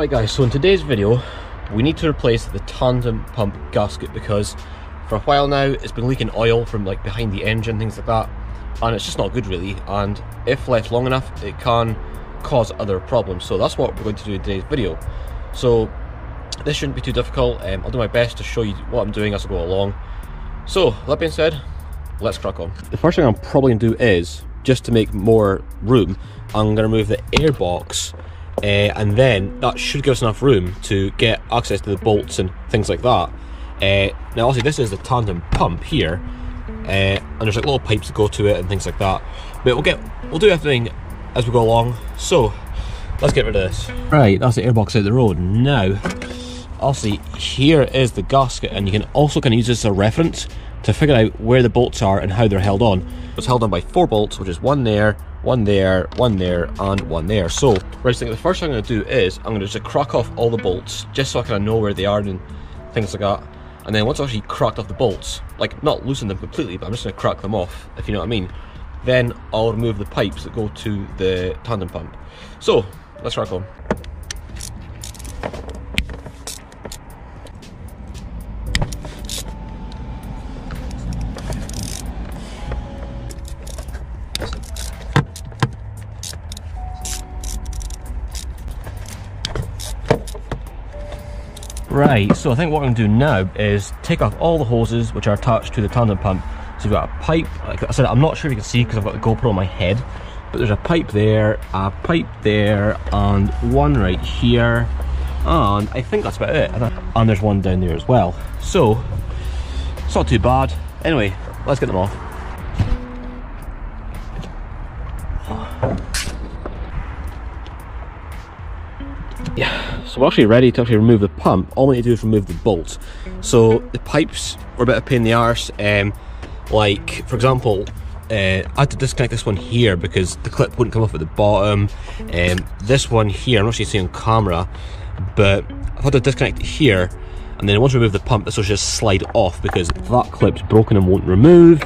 Right guys, so in today's video we need to replace the tandem pump gasket because for a while now it's been leaking oil from like behind the engine, things like that, and it's just not good really, and if left long enough it can cause other problems. So that's what we're going to do in today's video. So this shouldn't be too difficult. I'll do my best to show you what I'm doing as I go along. So that being said, let's crack on. The first thing I'm probably going to do is, just to make more room, I'm going to remove the air box, and then that should give us enough room to get access to the bolts and things like that. Now obviously this is the tandem pump here, and there's like little pipes that go to it and things like that, but we'll do everything as we go along. So let's get rid of this. Right, that's the air box out the road. Now obviously here is the gasket, and you can also kind of use this as a reference to figure out where the bolts are and how they're held on. It's held on by 4 bolts, which is one there, one there, one there, and one there. So right, the first thing I'm going to do is I'm going to just crack off all the bolts, just so I kind of know where they are and things like that. And then once I've actually cracked off the bolts, like not loosen them completely, but I'm just going to crack them off, if you know what I mean, then I'll remove the pipes that go to the tandem pump. So let's crack on. Right, so I think what I'm going to do now is take off all the hoses which are attached to the tandem pump. So we've got a pipe, like I said, I'm not sure if you can see because I've got the GoPro on my head, but there's a pipe there, and one right here, and I think that's about it. And there's one down there as well. So, it's not too bad. Anyway, let's get them off. Yeah, so we're actually ready to remove the pump. All we need to do is remove the bolts. So the pipes were a bit of a pain in the arse. Like for example, I had to disconnect this one here because the clip wouldn't come off at the bottom. This one here, I'm not actually seeing on camera, but I've had to disconnect it here, and then once we remove the pump, this will just slide off because that clip's broken and won't remove.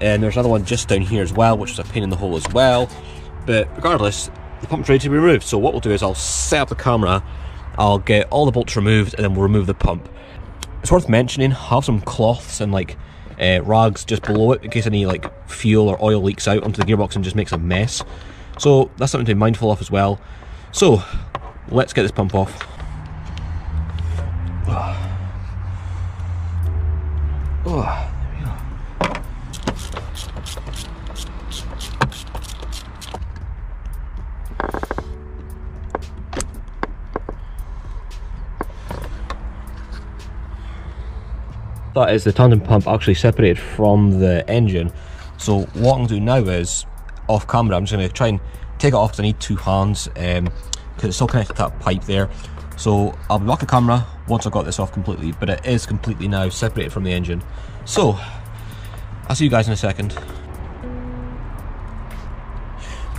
And there's another one just down here as well, which is a pain in the hole as well. But regardless, the pump's ready to be removed. So what we'll do is I'll set up the camera, I'll get all the bolts removed, and then we'll remove the pump. It's worth mentioning, have some cloths and like rags just below it in case any like fuel or oil leaks out onto the gearbox and just makes a mess. So that's something to be mindful of as well. So let's get this pump off. Oh. That is the tandem pump actually separated from the engine. So what I'm going to do now is, off camera, I'm just going to try and take it off because I need 2 hands, because it's still connected to that pipe there. So I'll be back on camera once I've got this off completely, but it is completely now separated from the engine. So I'll see you guys in a second.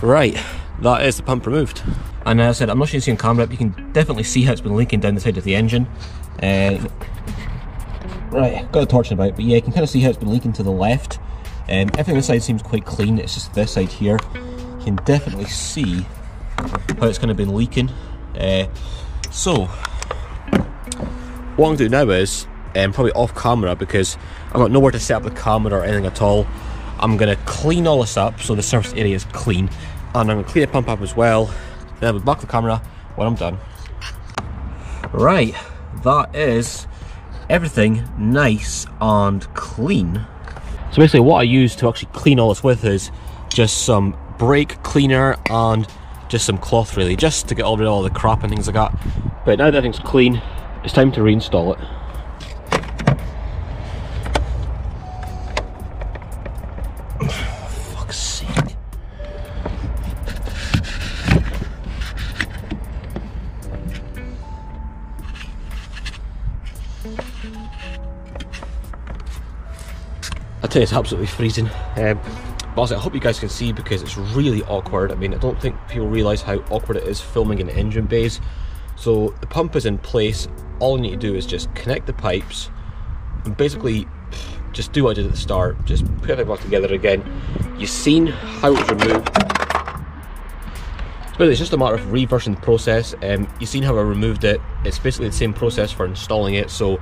Right, that is the pump removed. And as I said, I'm not sure you can see on camera, but you can definitely see how it's been leaking down the side of the engine. Right, got a torch about, but yeah, you can kind of see how it's been leaking to the left. Everything this side seems quite clean, it's just this side here. You can definitely see how it's kind of been leaking. So, what I'm going to do now is, probably off camera because I've got nowhere to set up the camera or anything at all, I'm going to clean all this up so the surface area is clean. And I'm going to clean the pump up as well. Then I'll be back to the camera when I'm done. Right, that is everything nice and clean. So basically what I use to actually clean all this with is just some brake cleaner and just some cloth really, just to get rid of all the crap and things like that. But now that everything's clean, it's time to reinstall it. Fuck's sake. I tell you, it's absolutely freezing. But also, I hope you guys can see because it's really awkward. I mean, I don't think people realise how awkward it is filming in engine bays. So the pump is in place. All you need to do is just connect the pipes and basically just do what I did at the start. Just put everything back together again. You've seen how it was removed. But it's just a matter of reversing the process. You've seen how I removed it. It's basically the same process for installing it, so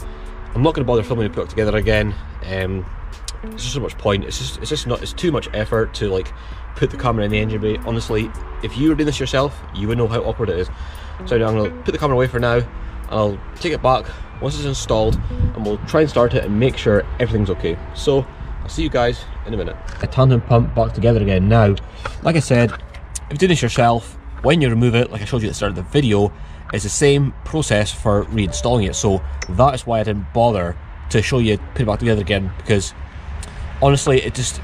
I'm not going to bother filming to put it together again. There's just so much point. It's too much effort to like put the camera in the engine bay. Honestly, if you were doing this yourself, you would know how awkward it is. So I'm going to put the camera away for now, and I'll take it back once it's installed, and we'll try and start it and make sure everything's okay. So I'll see you guys in a minute. A tandem pump back together again now. Like I said, if you're doing this yourself, when you remove it, like I showed you at the start of the video, it's the same process for reinstalling it. So that is why I didn't bother to show you put it back together again, because honestly there's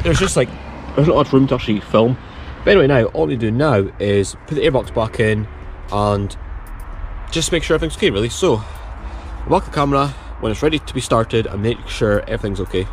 not much room to actually film. But anyway, now all we do now is put the airbox back in and just make sure everything's okay, really. So I'll back the camera when it's ready to be started and make sure everything's okay.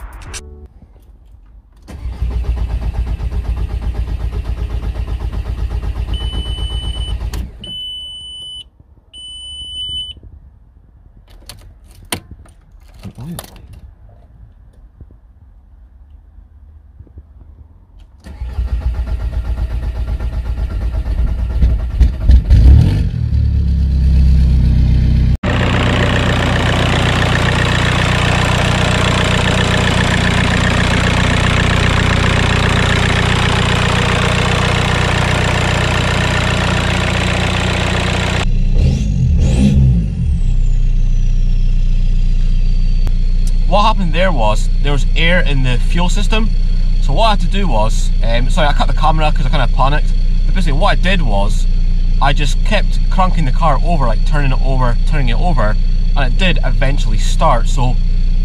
What happened there was air in the fuel system, so what I had to do was, sorry, I cut the camera because I kind of panicked, but basically what I did was I just kept cranking the car over, like turning it over, and it did eventually start. So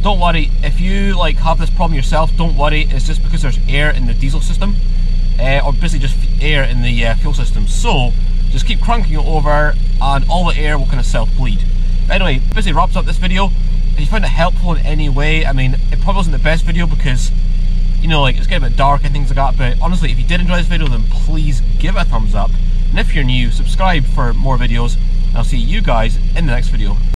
don't worry, if you like have this problem yourself, don't worry, it's just because there's air in the diesel system, or basically just air in the fuel system. So just keep cranking it over and all the air will kind of self-bleed. But anyway, basically wraps up this video. If you found it helpful in any way, I mean, it probably wasn't the best video because, you know, like it's getting a bit dark and things like that, but honestly, if you did enjoy this video, then please give it a thumbs up. And if you're new, subscribe for more videos, and I'll see you guys in the next video.